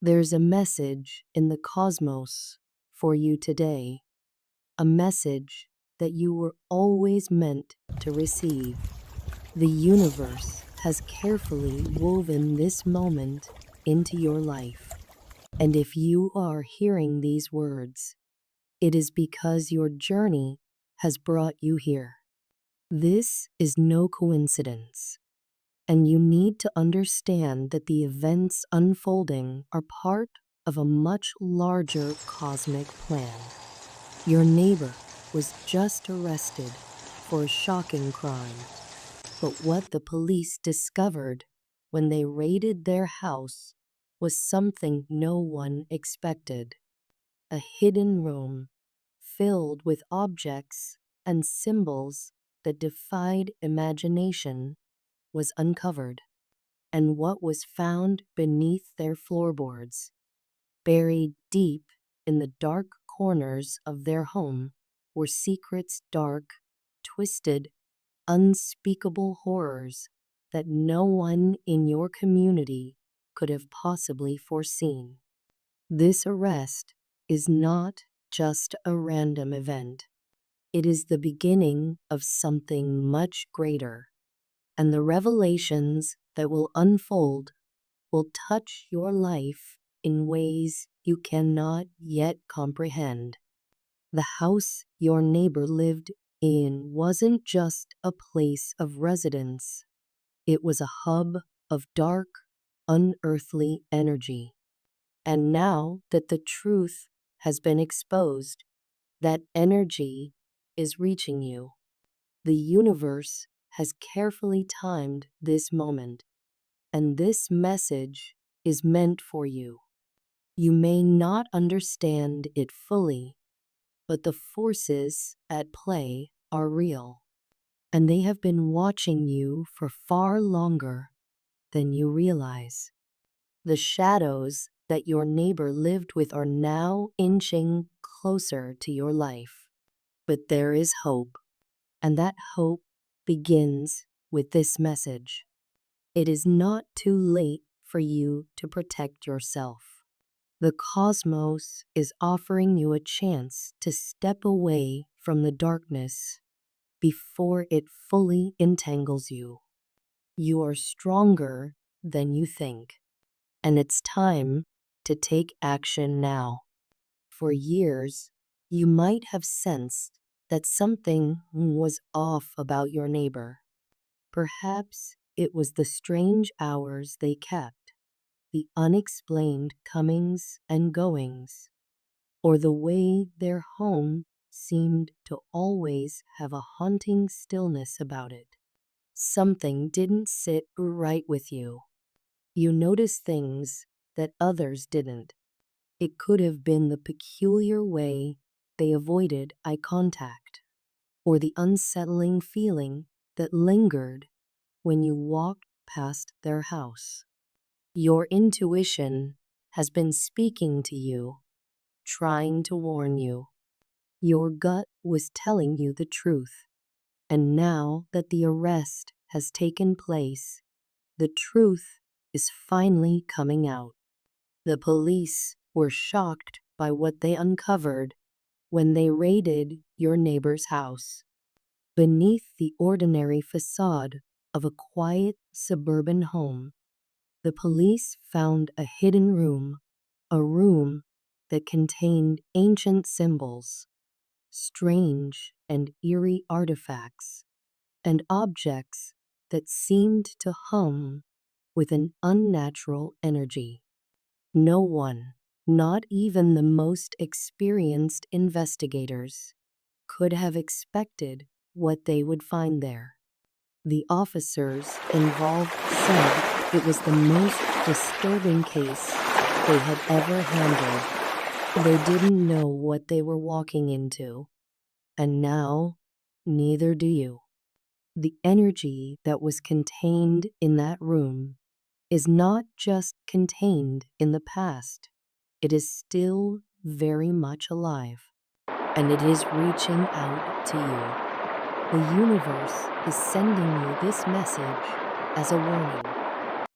There's a message in the cosmos for you today, a message that you were always meant to receive. The universe has carefully woven this moment into your life. And if you are hearing these words, it is because your journey has brought you here. This is no coincidence. And you need to understand that the events unfolding are part of a much larger cosmic plan. Your neighbor was just arrested for a shocking crime, but what the police discovered when they raided their house was something no one expected. A hidden room filled with objects and symbols that defied imagination was uncovered, and what was found beneath their floorboards, buried deep in the dark corners of their home, were secrets dark, twisted, unspeakable horrors that no one in your community could have possibly foreseen. This arrest is not just a random event. It is the beginning of something much greater. And the revelations that will unfold will touch your life in ways you cannot yet comprehend. The house your neighbor lived in wasn't just a place of residence. It was a hub of dark, unearthly energy. And now that the truth has been exposed, that energy is reaching you. The universe has carefully timed this moment, and this message is meant for you. You may not understand it fully, but the forces at play are real, and they have been watching you for far longer than you realize. The shadows that your neighbor lived with are now inching closer to your life. But there is hope, and that hope begins with this message. It is not too late for you to protect yourself. The cosmos is offering you a chance to step away from the darkness before it fully entangles you. You are stronger than you think, and it's time to take action now. For years, you might have sensed that something was off about your neighbor. Perhaps it was the strange hours they kept, the unexplained comings and goings, or the way their home seemed to always have a haunting stillness about it. Something didn't sit right with you. You noticed things that others didn't. It could have been the peculiar way they avoided eye contact, or the unsettling feeling that lingered when you walked past their house. Your intuition has been speaking to you, trying to warn you. Your gut was telling you the truth, and now that the arrest has taken place, the truth is finally coming out. The police were shocked by what they uncovered when they raided your neighbor's house. Beneath the ordinary facade of a quiet suburban home, the police found a hidden room, a room that contained ancient symbols, strange and eerie artifacts, and objects that seemed to hum with an unnatural energy. No one, not even the most experienced investigators, could have expected what they would find there. The officers involved said it was the most disturbing case they had ever handled. They didn't know what they were walking into, and now neither do you. The energy that was contained in that room is not just contained in the past. It is still very much alive, and it is reaching out to you. The universe is sending you this message as a warning.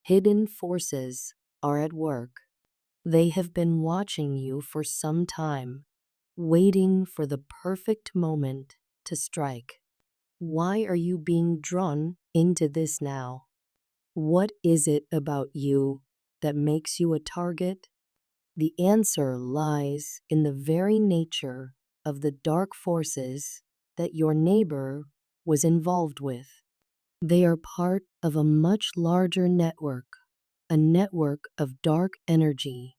Hidden forces are at work. They have been watching you for some time, waiting for the perfect moment to strike. Why are you being drawn into this now? What is it about you that makes you a target? The answer lies in the very nature of the dark forces that your neighbor was involved with. They are part of a much larger network, a network of dark energy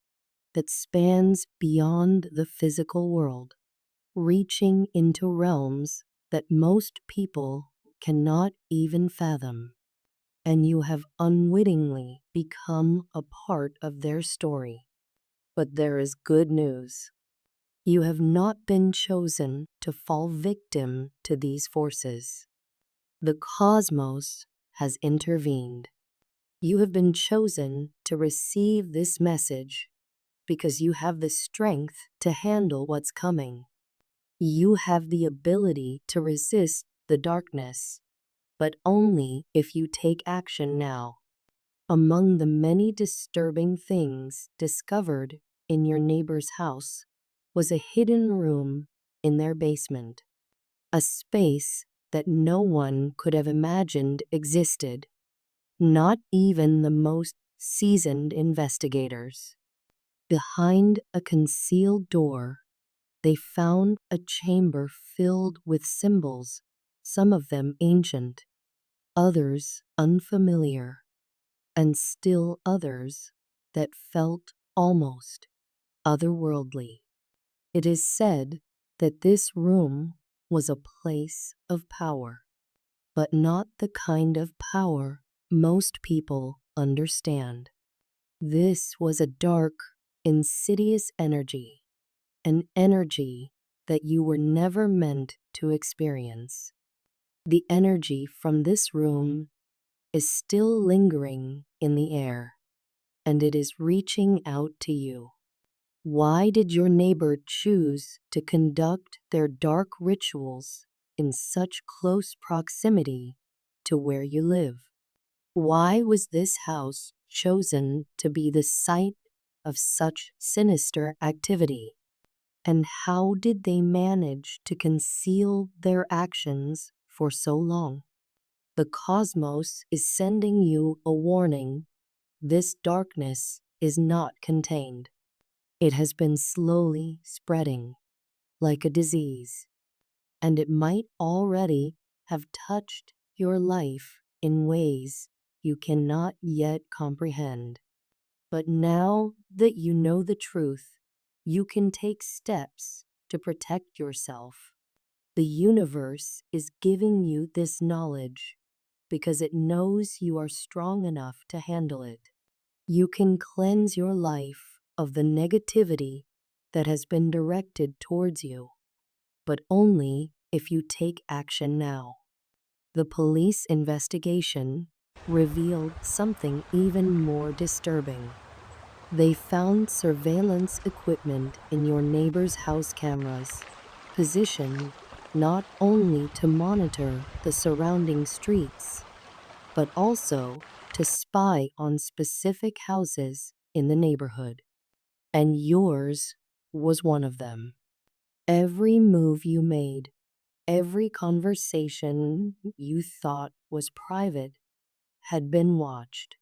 that spans beyond the physical world, reaching into realms that most people cannot even fathom. And you have unwittingly become a part of their story. But there is good news. You have not been chosen to fall victim to these forces. The cosmos has intervened. You have been chosen to receive this message because you have the strength to handle what's coming. You have the ability to resist the darkness, but only if you take action now. Among the many disturbing things discovered in your neighbor's house was a hidden room in their basement, a space that no one could have imagined existed, not even the most seasoned investigators. Behind a concealed door, they found a chamber filled with symbols, some of them ancient, others unfamiliar, and still others that felt almost otherworldly. It is said that this room was a place of power, but not the kind of power most people understand. This was a dark, insidious energy, an energy that you were never meant to experience. The energy from this room is still lingering in the air, and it is reaching out to you. Why did your neighbor choose to conduct their dark rituals in such close proximity to where you live? Why was this house chosen to be the site of such sinister activity? And how did they manage to conceal their actions for so long? The cosmos is sending you a warning. This darkness is not contained. It has been slowly spreading like a disease, and it might already have touched your life in ways you cannot yet comprehend. But now that you know the truth, you can take steps to protect yourself. The universe is giving you this knowledge because it knows you are strong enough to handle it. You can cleanse your life of the negativity that has been directed towards you, but only if you take action now. The police investigation revealed something even more disturbing. They found surveillance equipment in your neighbor's house cameras, positioned not only to monitor the surrounding streets, but also to spy on specific houses in the neighborhood. And yours was one of them. Every move you made, every conversation you thought was private, had been watched.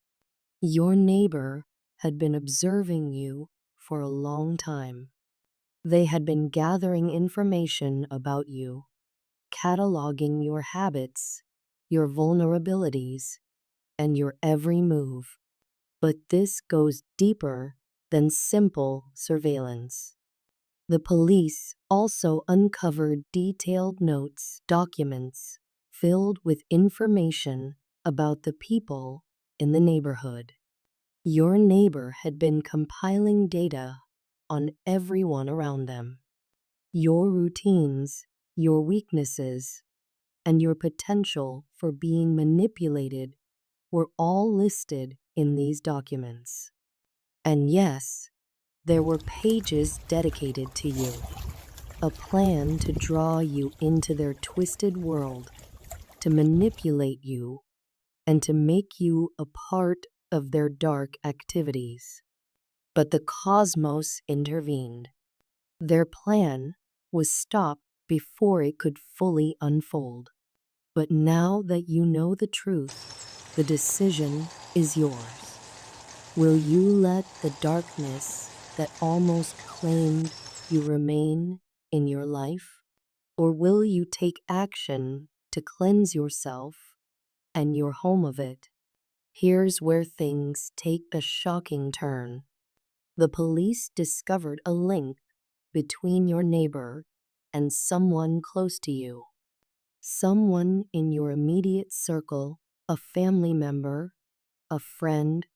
Your neighbor had been observing you for a long time. They had been gathering information about you, cataloging your habits, your vulnerabilities, and your every move. But this goes deeper than simple surveillance. The police also uncovered detailed notes, documents filled with information about the people in the neighborhood. Your neighbor had been compiling data on everyone around them. Your routines, your weaknesses, and your potential for being manipulated were all listed in these documents. And yes, there were pages dedicated to you, a plan to draw you into their twisted world, to manipulate you, and to make you a part of their dark activities. But the cosmos intervened. Their plan was stopped before it could fully unfold. But now that you know the truth, the decision is yours. Will you let the darkness that almost claimed you remain in your life? Or will you take action to cleanse yourself and your home of it? Here's where things take a shocking turn. The police discovered a link between your neighbor and someone close to you. Someone in your immediate circle, a family member, a friend,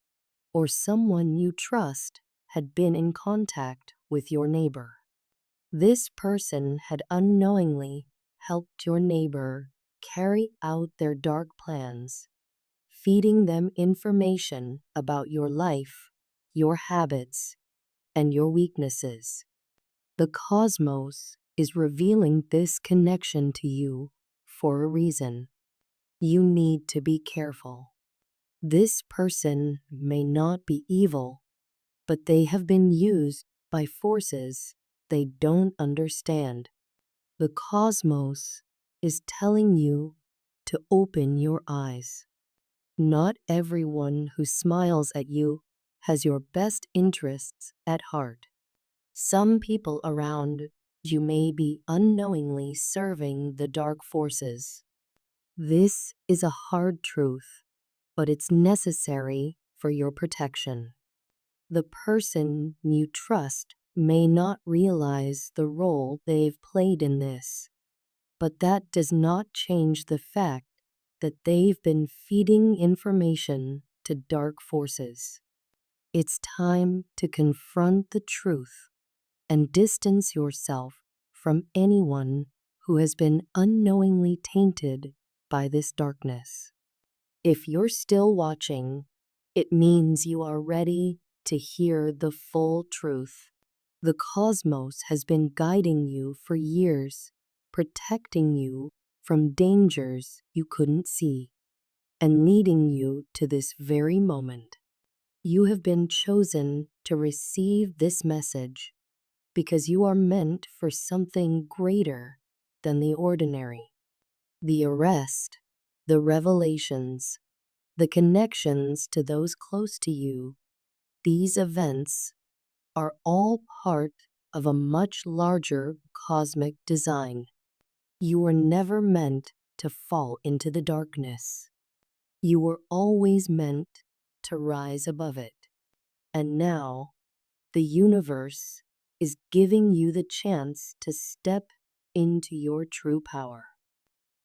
or someone you trust had been in contact with your neighbor. This person had unknowingly helped your neighbor carry out their dark plans, feeding them information about your life, your habits, and your weaknesses. The cosmos is revealing this connection to you for a reason. You need to be careful. This person may not be evil, but they have been used by forces they don't understand. The cosmos is telling you to open your eyes. Not everyone who smiles at you has your best interests at heart. Some people around you may be unknowingly serving the dark forces. This is a hard truth, but it's necessary for your protection. The person you trust may not realize the role they've played in this, but that does not change the fact that they've been feeding information to dark forces. It's time to confront the truth and distance yourself from anyone who has been unknowingly tainted by this darkness. If you're still watching, it means you are ready to hear the full truth. The cosmos has been guiding you for years, protecting you from dangers you couldn't see, and leading you to this very moment. You have been chosen to receive this message because you are meant for something greater than the ordinary. The arrest, the revelations, the connections to those close to you, these events are all part of a much larger cosmic design. You were never meant to fall into the darkness. You were always meant to rise above it. And now, the universe is giving you the chance to step into your true power.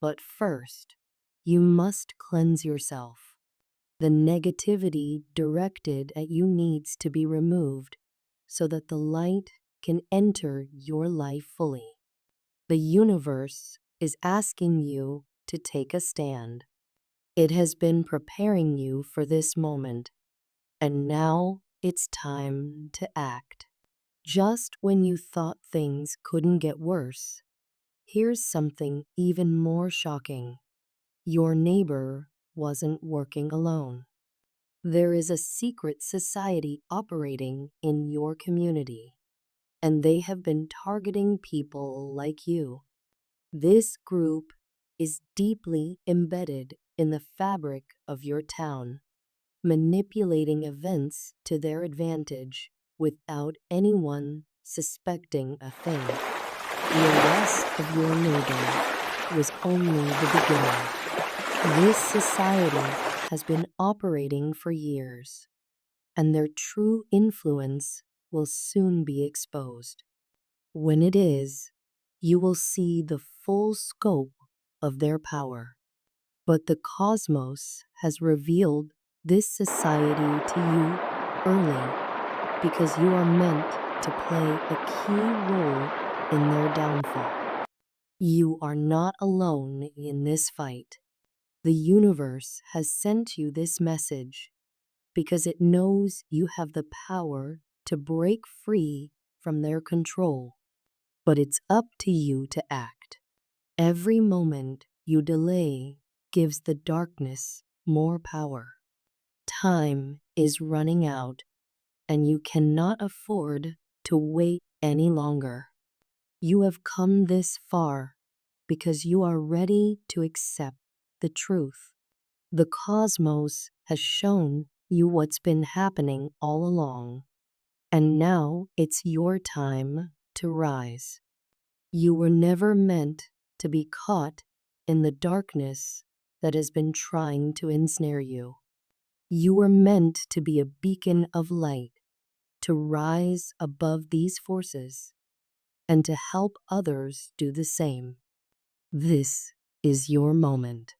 But first, you must cleanse yourself. The negativity directed at you needs to be removed so that the light can enter your life fully. The universe is asking you to take a stand. It has been preparing you for this moment, and now it's time to act. Just when you thought things couldn't get worse, here's something even more shocking. Your neighbor wasn't working alone. There is a secret society operating in your community, and they have been targeting people like you. This group is deeply embedded in the fabric of your town, manipulating events to their advantage without anyone suspecting a thing. The arrest of your neighbor was only the beginning. This society has been operating for years, and their true influence will soon be exposed. When it is, you will see the full scope of their power. But the cosmos has revealed this society to you early because you are meant to play a key role in their downfall. You are not alone in this fight. The universe has sent you this message because it knows you have the power to break free from their control. But it's up to you to act. Every moment you delay gives the darkness more power. Time is running out, and you cannot afford to wait any longer. You have come this far because you are ready to accept the truth. The cosmos has shown you what's been happening all along, and now it's your time to rise. You were never meant to be caught in the darkness that has been trying to ensnare you. You were meant to be a beacon of light, to rise above these forces, and to help others do the same. This is your moment.